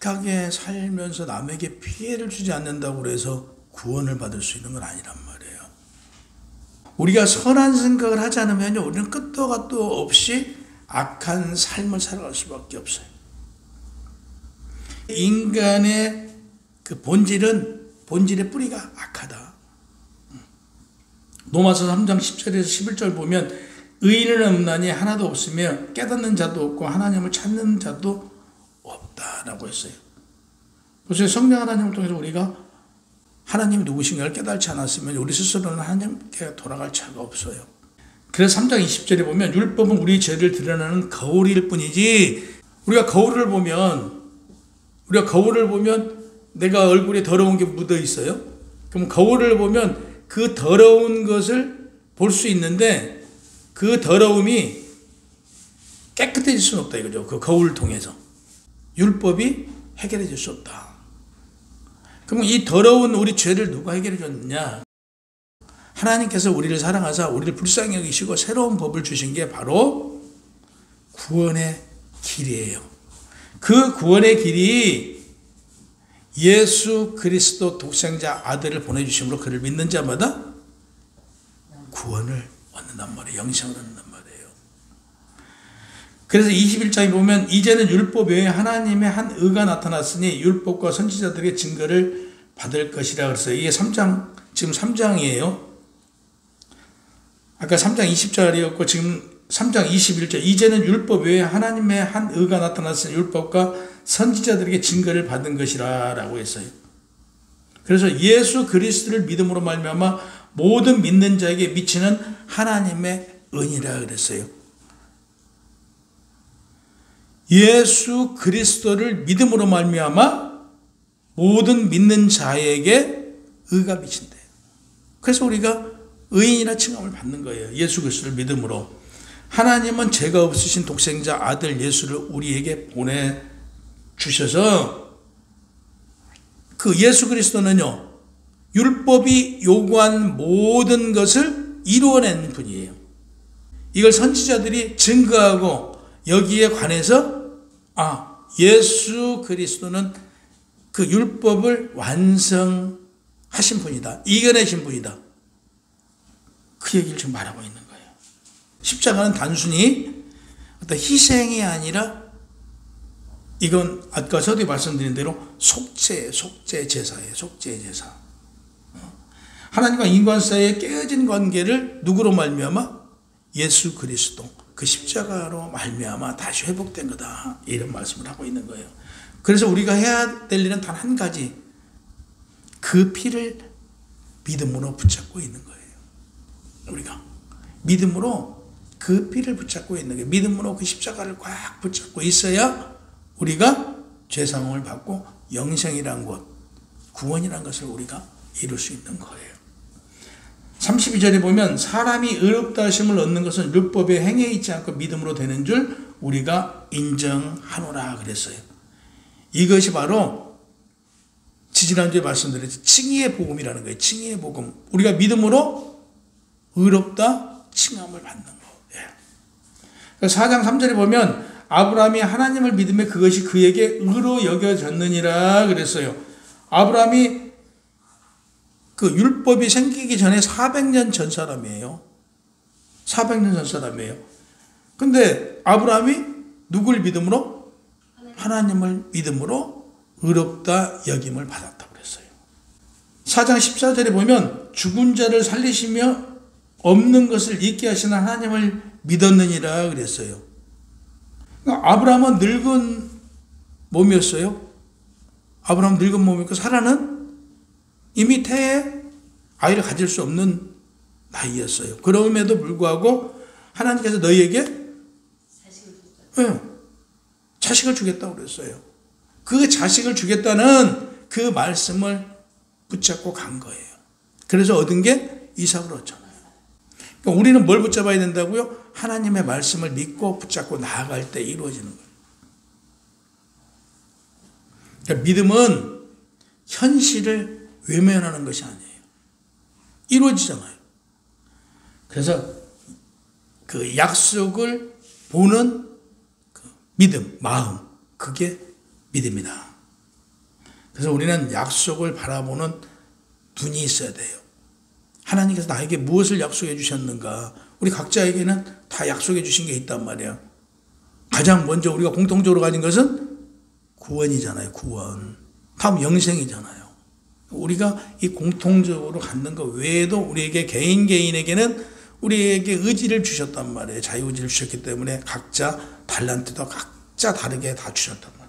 착하게 살면서 남에게 피해를 주지 않는다고 해서 구원을 받을 수 있는 건 아니란 말이에요. 우리가 선한 생각을 하지 않으면 우리는 끝도 gat도 없이 악한 삶을 살아갈 수밖에 없어요. 인간의 그 본질의 뿌리가 악하다. 로마서 3장 10절에서 11절 보면 의인은 없나니 하나도 없으며 깨닫는 자도 없고 하나님을 찾는 자도 없다라고 했어요. 그래서 성령 하나님을 통해서 우리가 하나님이 누구신가를 깨닫지 않았으면 우리 스스로는 하나님께 돌아갈 자가 없어요. 그래서 3장 20절에 보면 율법은 우리 죄를 드러내는 거울일 뿐이지, 우리가 거울을 보면 내가 얼굴에 더러운 게 묻어 있어요. 그럼 거울을 보면 그 더러운 것을 볼 수 있는데 그 더러움이 깨끗해질 수는 없다 이거죠. 그 거울을 통해서. 율법이 해결해 줄 수 없다. 그럼 이 더러운 우리 죄를 누가 해결해 줬느냐? 하나님께서 우리를 사랑하사 우리를 불쌍히 여기시고 새로운 법을 주신 게 바로 구원의 길이에요. 그 구원의 길이 예수 그리스도 독생자 아들을 보내주심으로 그를 믿는 자마다 구원을 얻는단 말이에요. 영생을 얻는단 말이에요. 그래서 21장에 보면 이제는 율법 외에 하나님의 한 의가 나타났으니 율법과 선지자들의 증거를 받을 것이라 그랬어요. 이게 3장, 지금 3장이에요. 아까 3장 20절이었고 지금 3장 21절. 이제는 율법 외에 하나님의 한 의가 나타났으니 율법과 선지자들에게 증거를 받은 것이라 라고 했어요. 그래서 예수 그리스도를 믿음으로 말미암아 모든 믿는 자에게 미치는 하나님의 은이라 그랬어요. 예수 그리스도를 믿음으로 말미암아 모든 믿는 자에게 의가 미친대요. 그래서 우리가 의인이라 칭함을 받는 거예요. 예수 그리스도를 믿음으로. 하나님은 죄가 없으신 독생자 아들 예수를 우리에게 보내주셔서 그 예수 그리스도는요, 율법이 요구한 모든 것을 이루어낸 분이에요. 이걸 선지자들이 증거하고 여기에 관해서 예수 그리스도는 그 율법을 완성하신 분이다. 이겨내신 분이다. 그 얘기를 지금 말하고 있는 거예요. 십자가는 단순히 어떤 희생이 아니라 이건 아까 서두에 말씀드린 대로 속죄 제사예요. 속죄 제사. 하나님과 인간 사이에 깨어진 관계를 누구로 말미암아? 예수 그리스도 그 십자가로 말미암아 다시 회복된 거다. 이런 말씀을 하고 있는 거예요. 그래서 우리가 해야 될 일은 단 한 가지. 그 피를 믿음으로 붙잡고 있는 거예요. 우리가 믿음으로 그 피를 붙잡고 있는 거예요. 믿음으로 그 십자가를 꽉 붙잡고 있어야 우리가 죄사함을 받고 영생이란 것, 구원이란 것을 우리가 이룰 수 있는 거예요. 32절에 보면 사람이 의롭다 하심을 얻는 것은 율법에 행해 있지 않고 믿음으로 되는 줄 우리가 인정하노라 그랬어요. 이것이 바로 지지난주에 말씀드렸죠. 칭의의 복음이라는 거예요. 칭의의 복음. 우리가 믿음으로 의롭다 칭함을 받는 거. 4장 3절에 보면 아브라함이 하나님을 믿음에 그것이 그에게 의로 여겨졌느니라 그랬어요. 아브라함이 그 율법이 생기기 전에 400년 전 사람이에요. 400년 전 사람이에요. 근데 아브라함이 누굴 믿음으로? 하나님을 믿음으로 의롭다 여김을 받았다고 그랬어요. 4장 14절에 보면 죽은 자를 살리시며 없는 것을 있게 하시는 하나님을 믿었느니라 그랬어요. 그러니까 아브라함은 늙은 몸이었어요. 아브라함은 늙은 몸이었고 사라는 이미 태에 아이를 가질 수 없는 나이였어요. 그럼에도 불구하고 하나님께서 너희에게 자식을 주겠다고 그랬어요. 그 자식을 주겠다는 그 말씀을 붙잡고 간 거예요. 그래서 얻은 게 이삭을 얻잖아요. 그러니까 우리는 뭘 붙잡아야 된다고요? 하나님의 말씀을 믿고 붙잡고 나아갈 때 이루어지는 거예요. 그러니까 믿음은 현실을 외면하는 것이 아니에요. 이루어지잖아요. 그래서 그 약속을 보는 그 믿음, 마음, 그게 믿음이다. 그래서 우리는 약속을 바라보는 눈이 있어야 돼요. 하나님께서 나에게 무엇을 약속해 주셨는가? 우리 각자에게는 다 약속해 주신 게 있단 말이야. 가장 먼저 우리가 공통적으로 가진 것은 구원이잖아요. 구원. 다음 영생이잖아요. 우리가 이 공통적으로 갖는 것 외에도 우리에게 개인에게는 우리에게 의지를 주셨단 말이에요. 자유의지를 주셨기 때문에 각자 달란트도 각자 다르게 다 주셨단 말이에요.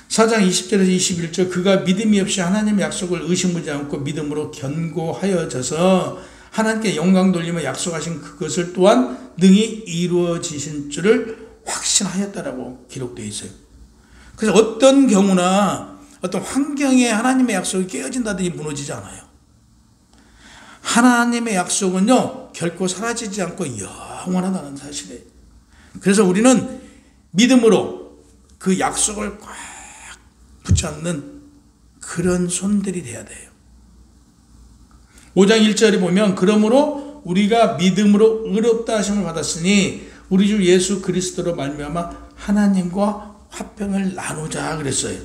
4장 20절에서 21절 그가 믿음이 없이 하나님의 약속을 의심하지 않고 믿음으로 견고하여져서 하나님께 영광 돌리며 약속하신 그것을 또한 능히 이루어지신 줄을 확신하였다라고 기록되어 있어요. 그래서 어떤 경우나 어떤 환경에 하나님의 약속이 깨어진다든지 무너지지 않아요. 하나님의 약속은요 결코 사라지지 않고 영원하다는 사실이에요. 그래서 우리는 믿음으로 그 약속을 꽉 붙잡는 그런 손들이 돼야 돼요. 5장 1절에 보면 그러므로 우리가 믿음으로 의롭다 하심을 받았으니 우리 주 예수 그리스도로 말미암아 하나님과 화평을 나누자 그랬어요.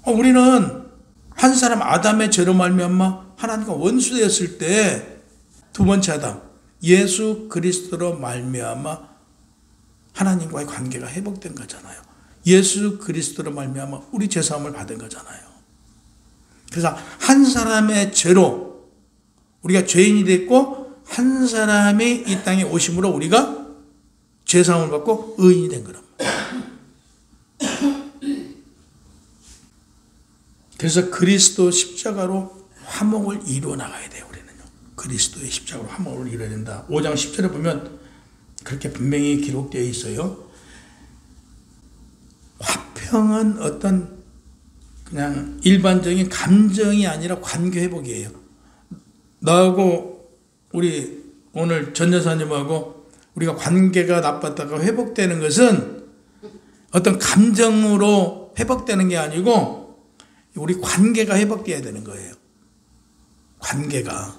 우리는 한 사람 아담의 죄로 말미암아 하나님과 원수되었을 때 두 번째 아담 예수 그리스도로 말미암아 하나님과의 관계가 회복된 거잖아요. 예수 그리스도로 말미암아 우리 죄사함을 받은 거잖아요. 그래서 한 사람의 죄로 우리가 죄인이 됐고 한 사람이 이 땅에 오심으로 우리가 죄사함을 받고 의인이 된 거랍니다. 그래서 그리스도 십자가로 화목을 이루어 나가야 돼요. 우리는요. 그리스도의 십자가로 화목을 이루어야 된다. 5장 10절에 보면 그렇게 분명히 기록되어 있어요. 화평은 어떤 그냥 일반적인 감정이 아니라 관계 회복이에요. 나하고 우리 오늘 전 여사님하고 우리가 관계가 나빴다가 회복되는 것은 어떤 감정으로 회복되는 게 아니고 우리 관계가 회복돼야 되는 거예요. 관계가.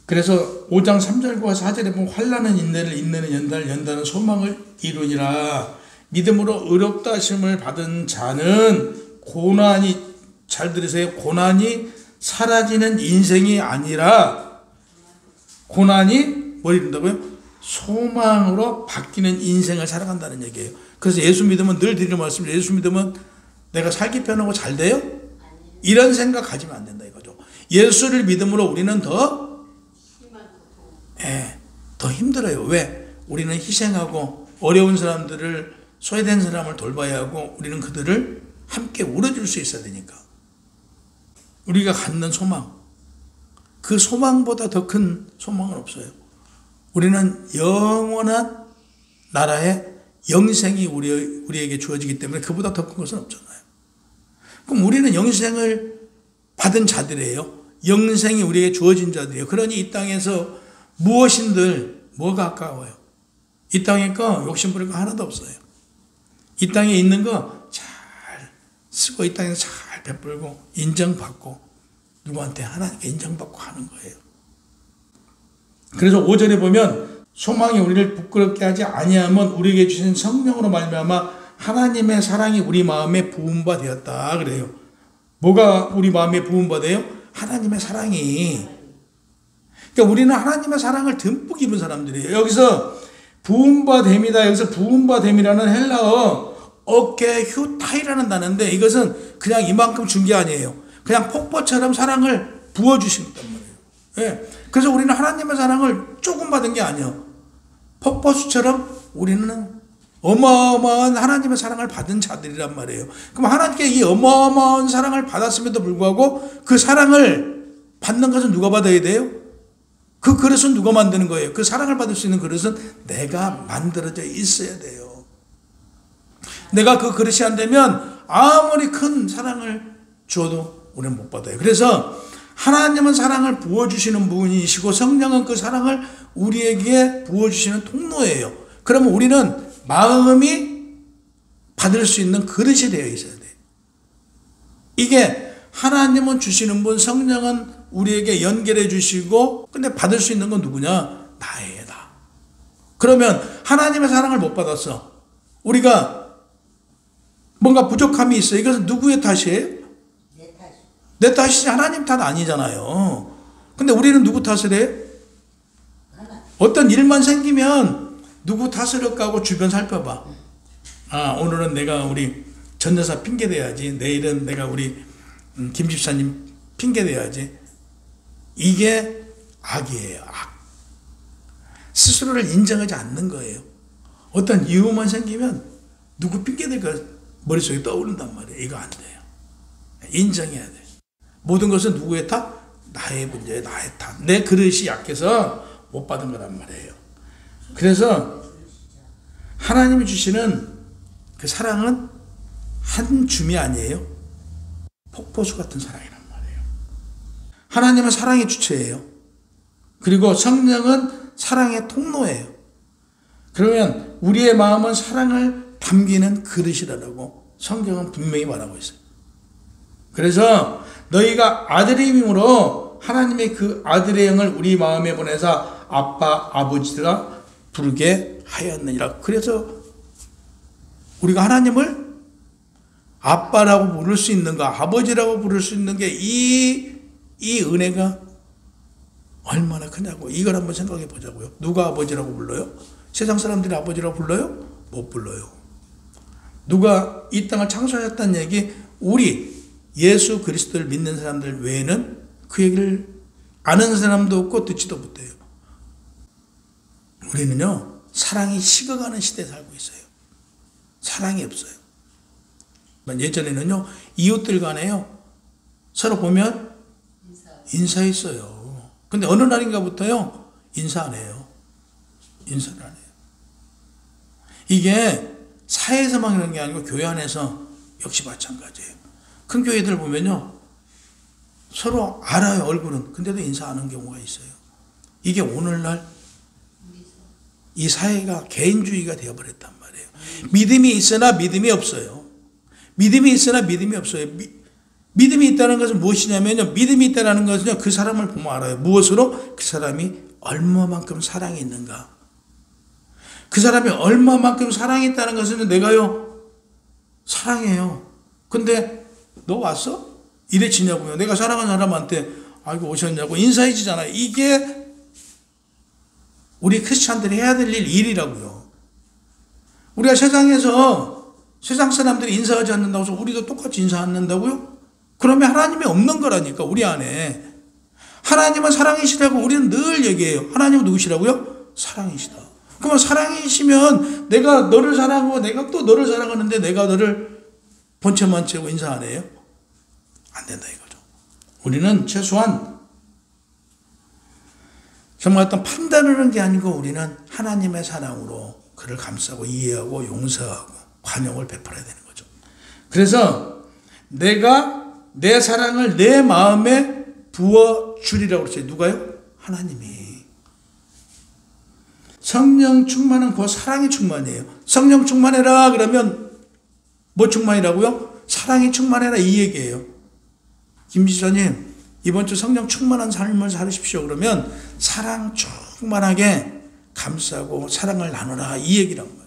그래서 5장 3절과 4절에 보면 환난은 인내를, 인내는 연단을, 연단은 소망을 이루니라. 믿음으로 의롭다 하심을 받은 자는 고난이, 잘 들으세요, 고난이 사라지는 인생이 아니라 고난이 뭘 이룬다고요? 소망으로 바뀌는 인생을 살아간다는 얘기예요. 그래서 예수 믿으면 늘 드리는 말씀, 예수 믿으면 내가 살기 편하고 잘 돼요? 이런 생각 가지면 안 된다 이거죠. 예수를 믿음으로 우리는 더 힘들어요. 왜? 우리는 희생하고 어려운 사람들을, 소외된 사람을 돌봐야 하고 우리는 그들을 함께 울어줄 수 있어야 되니까. 우리가 갖는 소망, 그 소망보다 더 큰 소망은 없어요. 우리는 영원한 나라의 영생이 우리에게 주어지기 때문에 그보다 더 큰 것은 없잖아요. 그럼 우리는 영생을 받은 자들이에요. 영생이 우리에게 주어진 자들이에요. 그러니 이 땅에서 무엇인들 뭐가 아까워요? 이 땅에 거 욕심 부릴 거 하나도 없어요. 이 땅에 있는 거 잘 쓰고 이 땅에서 잘 베풀고 인정받고 누구한테 하나님께 인정받고 하는 거예요. 그래서 5절에 보면 소망이 우리를 부끄럽게 하지 아니하면 우리에게 주신 성령으로 말미암아 하나님의 사랑이 우리 마음에 부음바 되었다 그래요. 뭐가 우리 마음에 부음바 돼요? 하나님의 사랑이. 그러니까 우리는 하나님의 사랑을 듬뿍 입은 사람들이에요. 여기서 부음바됨이다. 여기서 부음바됨이라는 헬라어 어케 휴타이라는 단어인데 이것은 그냥 이만큼 준 게 아니에요. 그냥 폭포처럼 사랑을 부어주신 거단 말이에요. 예. 그래서 우리는 하나님의 사랑을 조금 받은 게 아니에요. 폭포수처럼 우리는 어마어마한 하나님의 사랑을 받은 자들이란 말이에요. 그럼 하나님께 이 어마어마한 사랑을 받았음에도 불구하고 그 사랑을 받는 것은 누가 받아야 돼요? 그 그릇은 누가 만드는 거예요? 그 사랑을 받을 수 있는 그릇은 내가 만들어져 있어야 돼요. 내가 그 그릇이 안 되면 아무리 큰 사랑을 주어도 우리는 못 받아요. 그래서 하나님은 사랑을 부어주시는 분이시고 성령은 그 사랑을 우리에게 부어주시는 통로예요. 그러면 우리는 마음이 받을 수 있는 그릇이 되어 있어야 돼요. 이게 하나님은 주시는 분, 성령은 우리에게 연결해 주시고 근데 받을 수 있는 건 누구냐? 나예요. 나. 그러면 하나님의 사랑을 못 받았어. 우리가 뭔가 부족함이 있어요. 이것은 누구의 탓이에요? 내 탓이. 내 탓이지 하나님 탓 아니잖아요. 근데 우리는 누구 탓을 해요? 하나. 어떤 일만 생기면 누구 탓을 할까 하고 주변 살펴봐. 아, 오늘은 내가 우리 전 여사 핑계 대야지. 내일은 내가 우리 김 집사님 핑계 대야지. 이게 악이에요. 악. 스스로를 인정하지 않는 거예요. 어떤 이유만 생기면 누구 핑계 대가 머릿속에 떠오른단 말이에요. 이거 안 돼요. 인정해야 돼. 모든 것은 누구의 탓? 나의 문제, 나의 탓. 내 그릇이 약해서 못 받은 거란 말이에요. 그래서 하나님이 주시는 그 사랑은 한 줌이 아니에요. 폭포수 같은 사랑이란 말이에요. 하나님은 사랑의 주체예요. 그리고 성령은 사랑의 통로예요. 그러면 우리의 마음은 사랑을 담기는 그릇이라고 성경은 분명히 말하고 있어요. 그래서 너희가 아들의 힘으로 하나님의 그 아들의 영을 우리 마음에 보내사 아빠, 아버지가 부르게 하였느니라. 그래서 우리가 하나님을 아빠라고 부를 수 있는가, 아버지라고 부를 수 있는 게 이 은혜가 얼마나 크냐고. 이걸 한번 생각해 보자고요. 누가 아버지라고 불러요? 세상 사람들이 아버지라고 불러요? 못 불러요. 누가 이 땅을 창조하셨다는 얘기, 우리 예수 그리스도를 믿는 사람들 외에는 그 얘기를 아는 사람도 없고 듣지도 못해요. 우리는요, 사랑이 식어가는 시대에 살고 있어요. 사랑이 없어요. 예전에는요, 이웃들 간에요, 서로 보면 인사했어요. 근데 어느 날인가부터요, 인사 안 해요. 인사를 안 해요. 이게 사회에서만 그런 게 아니고 교회 안에서 역시 마찬가지예요. 큰 교회들 보면요, 서로 알아요, 얼굴은. 근데도 인사 안 하는 경우가 있어요. 이게 오늘날 이 사회가 개인주의가 되어버렸단 말이에요. 믿음이 있으나 믿음이 없어요. 믿음이 있으나 믿음이 없어요. 믿음이 있다는 것은 무엇이냐면요, 믿음이 있다는 것은요, 그 사람을 보면 알아요. 무엇으로? 그 사람이 얼마만큼 사랑이 있는가. 그 사람이 얼마만큼 사랑이 있다는 것은 내가요, 사랑해요. 근데 너 왔어? 이래지냐고요. 내가 사랑하는 사람한테 아이고 오셨냐고 인사해 주잖아요. 이게 우리 크리스찬들이 해야 될 일이라고요. 우리가 세상에서 세상 사람들이 인사하지 않는다고 해서 우리도 똑같이 인사 안 한다고요? 그러면 하나님이 없는 거라니까, 우리 안에. 하나님은 사랑이시라고 우리는 늘 얘기해요. 하나님은 누구시라고요? 사랑이시다. 그러면 사랑이시면 내가 너를 사랑하고 내가 또 너를 사랑하는데 내가 너를 본체만 채우고 인사 안 해요? 안 된다 이거죠. 우리는 최소한 정말 어떤 판단을 하는 게 아니고 우리는 하나님의 사랑으로 그를 감싸고 이해하고 용서하고 관용을 베풀어야 되는 거죠. 그래서 내가 내 사랑을 내 마음에 부어주리라고 그랬어요. 누가요? 하나님이. 성령 충만은 그 사랑이 충만이에요. 성령 충만해라 그러면 뭐 충만이라고요? 사랑이 충만해라 이 얘기예요. 김 지사님, 이번 주 성령 충만한 삶을 살으십시오. 그러면 사랑 충만하게 감싸고 사랑을 나누라 이 얘기란 말이에요.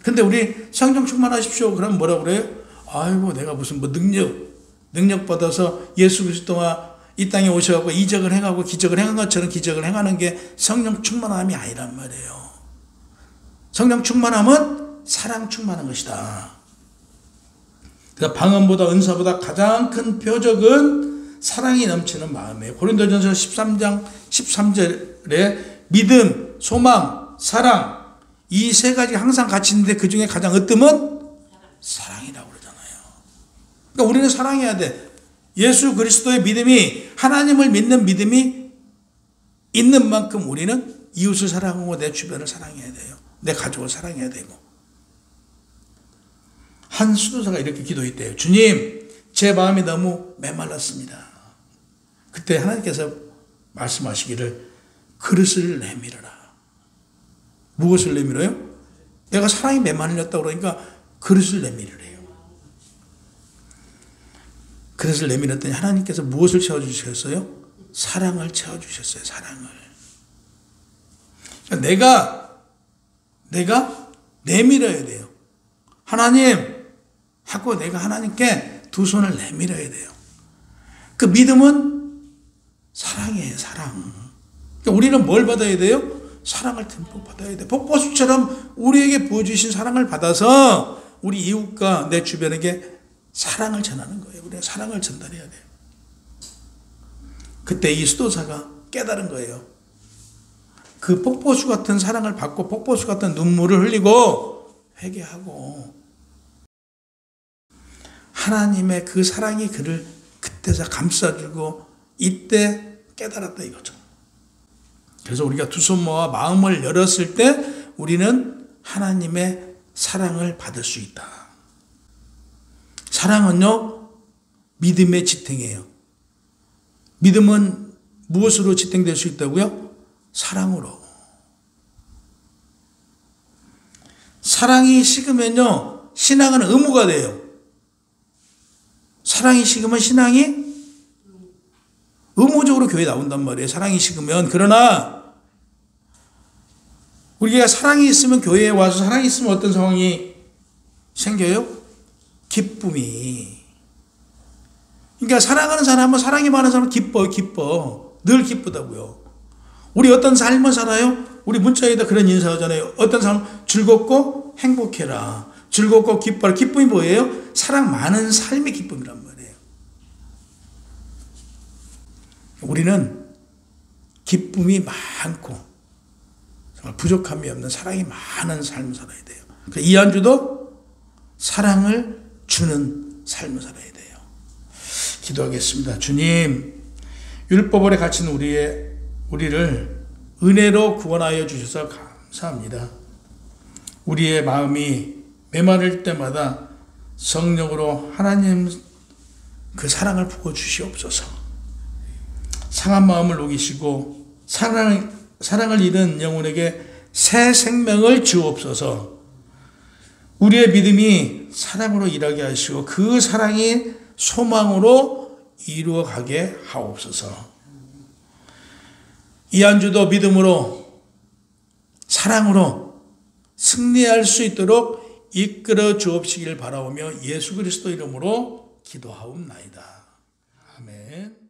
근데 우리 성령 충만하십시오. 그럼 뭐라고 그래요? 아이고 내가 무슨 뭐 능력 받아서 예수 그리스도가 이 땅에 오셔서 이적을 행하고 기적을 행한 것처럼 기적을 행하는 게 성령 충만함이 아니란 말이에요. 성령 충만함은 사랑 충만한 것이다. 그러니까 방언보다 은사보다 가장 큰 표적은 사랑이 넘치는 마음이에요. 고린도전서 13장 13절에 믿음, 소망, 사랑 이 세 가지 항상 같이 있는데 그 중에 가장 으뜸은 사랑이라고 그러잖아요. 그러니까 우리는 사랑해야 돼. 예수 그리스도의 믿음이, 하나님을 믿는 믿음이 있는 만큼 우리는 이웃을 사랑하고 내 주변을 사랑해야 돼요. 내 가족을 사랑해야 되고. 한 수도사가 이렇게 기도했대요. 주님, 제 마음이 너무 메말랐습니다. 그때 하나님께서 말씀하시기를 그릇을 내밀어라. 무엇을 내밀어요? 내가 사랑이 메말렸다고 그러니까 그릇을 내밀으래요. 그릇을 내밀었더니 하나님께서 무엇을 채워주셨어요? 사랑을 채워주셨어요. 사랑을. 그러니까 내가 내밀어야 돼요. 하나님 하고 내가 하나님께 두 손을 내밀어야 돼요. 그 믿음은 사랑이에요. 사랑. 그러니까 우리는 뭘 받아야 돼요? 사랑을 듬뿍 받아야 돼. 폭포수처럼 우리에게 부어주신 사랑을 받아서 우리 이웃과 내 주변에게 사랑을 전하는 거예요. 우리가 사랑을 전달해야 돼요. 그때 이 수도사가 깨달은 거예요. 그 폭포수 같은 사랑을 받고 폭포수 같은 눈물을 흘리고 회개하고 하나님의 그 사랑이 그를 그때서 감싸주고 이때 깨달았다 이거죠. 그래서 우리가 두 손 모아 마음을 열었을 때 우리는 하나님의 사랑을 받을 수 있다. 사랑은요, 믿음의 지탱이에요. 믿음은 무엇으로 지탱될 수 있다고요? 사랑으로. 사랑이 식으면요, 신앙은 의무가 돼요. 사랑이 식으면 신앙이 의무적으로 교회에 나온단 말이에요. 사랑이 식으면. 그러나 우리가 사랑이 있으면 교회에 와서 사랑이 있으면 어떤 상황이 생겨요? 기쁨이. 그러니까 사랑하는 사람은 사랑이 많은 사람은 기뻐. 늘 기쁘다고요. 우리 어떤 삶을 살아요? 우리 문자에다 그런 인사하잖아요. 어떤 삶 즐겁고 행복해라. 즐겁고 기뻐라. 기쁨이 뭐예요? 사랑 많은 삶의 기쁨이란 말이에요. 우리는 기쁨이 많고 정말 부족함이 없는 사랑이 많은 삶을 살아야 돼요. 이 한 주도 사랑을 주는 삶을 살아야 돼요. 기도하겠습니다. 주님, 율법 아래 갇힌 우리를 은혜로 구원하여 주셔서 감사합니다. 우리의 마음이 메마를 때마다 성령으로 하나님 그 사랑을 부어주시옵소서. 상한 마음을 녹이시고 사랑을 잃은 영혼에게 새 생명을 주옵소서. 우리의 믿음이 사랑으로 일하게 하시고 그 사랑이 소망으로 이루어가게 하옵소서. 이 한 주도 믿음으로 사랑으로 승리할 수 있도록 이끌어 주옵시길 바라오며 예수 그리스도 이름으로 기도하옵나이다. 아멘.